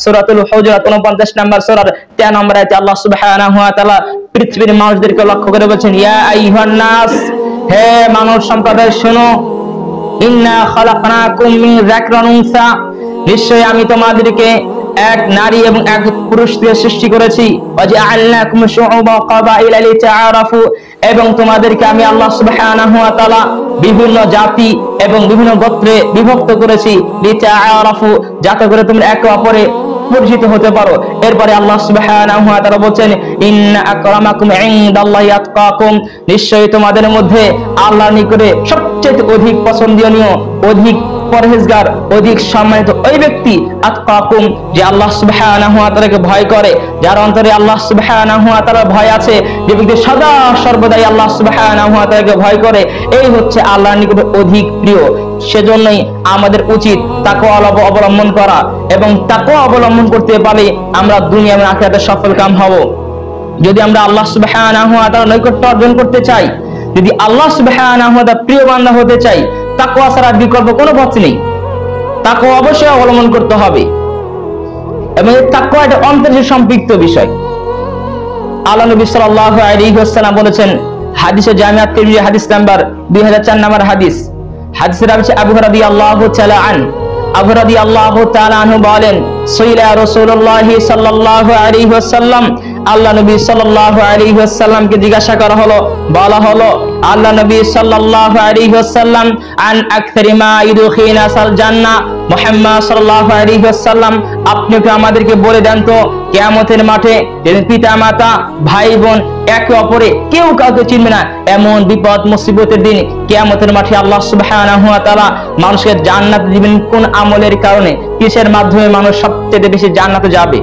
সূরাতুল হুজুরাত 49 নম্বর সূরার 13 নম্বর আয়াতে আল্লাহ সুবহানাহু ওয়া তাআলা পৃথিবীর মানুষদেরকে লক্ষ্য করে বলেছেন, ইয়া আইয়ুহান নাস, হে মানব সম্প্রদায় শোনো, ইন্না খালাকনাকুম মিন যাকরিন উনসা, নিশ্চয়ই আমি তোমাদেরকে এক নারী এবং এক পুরুষ দিয়ে সৃষ্টি করেছি, ওয়াজআলনাকুম শুউবা ওয়া ক্বাবাইলা লিতাআরাফু, এবং তোমাদেরকে আমি আল্লাহ সুবহানাহু ওয়া তাআলা বিভিন্ন জাতি এবং বিভিন্ন গোত্রে বিভক্ত করেছি, লিতাআরাফু, যাতে করে তোমরা একে অপরে পরিচিত হতে পারো। এরপরে আল্লাহ সুবহানাহু ওয়া তাআলা বলেন, ইন্না আকরামাকুম ইনদাল্লাহি আতকাকুম, নিশ্চয়ই তোমাদের মধ্যে আল্লাহর নিকটে সবচেয়ে অধিক পছন্দনীয়, অধিক পরহেজগার, অধিক সম্মানিত ওই ব্যক্তি আতকাকুম, যে আল্লাহ সুবহানাহু ওয়া তাআলাকে ভয় করে, যার অন্তরে আল্লাহ সুবহানাহু ওয়া তাআলার ভয় আছে, যে ব্যক্তি সদা সর্বদাই আল্লাহ সুবহানাহু ওয়া তাআলাকে ভয় করে, এই হচ্ছে আল্লাহর নিকটে অধিক প্রিয়। সেজন্যই আমাদের উচিত তাকওয়া অবলম্বন করা, এবং তাকওয়া অবলম্বন করতে পারলে আমরা দুনিয়া এবং আখিরাতে সফলকাম হব। যদি আমরা আল্লাহ সুবহানাহু ওয়া তাআলার নৈকট্য অর্জন করতে চাই, যদি আল্লাহ সুবহানাহু ওয়া তাআলার প্রিয় বান্দা হতে চাই, তাকওয়া ছাড়া বিকল্প কোনো পথ নেই। তাকওয়া অবশ্যই অবলম্বন করতে হবে, এবং এই তাকওয়া এটা অন্তরে সম্পৃক্ত বিষয়। আল্লাহ নবী সাল্লাল্লাহু আলাইহি ওয়াসাল্লাম বলেছেন, হাদিসে জামিআত তিরমিজি হাদিস নাম্বার 2004 নম্বর হাদিস, হাদিসের রাবি আবু হুরায়রা রাদিয়াল্লাহু তাআলা আনহু, আবু হুরায়রা রাদিয়াল্লাহু তাআলা আনহু বলেন, সাইলা রাসূলুল্লাহ সাল্লাল্লাহু আলাইহি ওয়াসাল্লাম, আল্লাহ নবী সাল্লাল্লাহু আলাইহি ওয়াসাল্লামকে জিজ্ঞাসা করা হলো, বলা হলো, আল্লাহ নবী সাল্লাল্লাহু আলাইহি ওয়াসাল্লাম, আন আকসারি মা ইউদখিলুনা সাল জান্নাহ, মুহাম্মদ সাল্লাল্লাহু আলাইহি ওয়াসাল্লাম, আপনি কি আমাদেরকে বলে দেন তো, কিয়ামতের মাঠে যেদিন পিতা মাতা ভাই বোন একে অপরে কেউ কাউকে চিনবে না, এমন বিপদ মুসিবতের দিন কিয়ামতের মাঠে আল্লাহ সুবহানাহু ওয়া তাআলা মানুষকে জান্নাত দিবেন কোন আমলের কারণে, কিসের মাধ্যমে মানুষ সবচেয়ে বেশি জান্নাতে যাবে?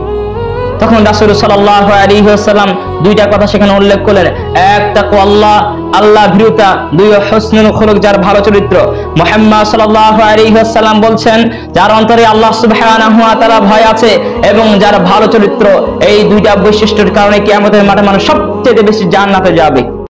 তখন রাসূল সাল্লাল্লাহু আলাইহি ওয়াসাল্লাম দুইটা কথা সেখানে উল্লেখ করলেন, এক তাকওয়াল্লাহ, আল্লাহ ভীরুতা, দুই হুসনুল খুলুক, যার ভালো চরিত্র। মুহাম্মদ সাল্লাল্লাহু আলাইহি ওয়াসাল্লাম বলছেন, যার অন্তরে আল্লাহ সুবহানাহু ওয়া তাআলা ভয় আছে এবং যার ভালো চরিত্র, এই দুইটা বৈশিষ্ট্যের কারণে কিয়ামতের মাঠে মানুষ সবচেয়ে বেশি জান্নাতে যাবে।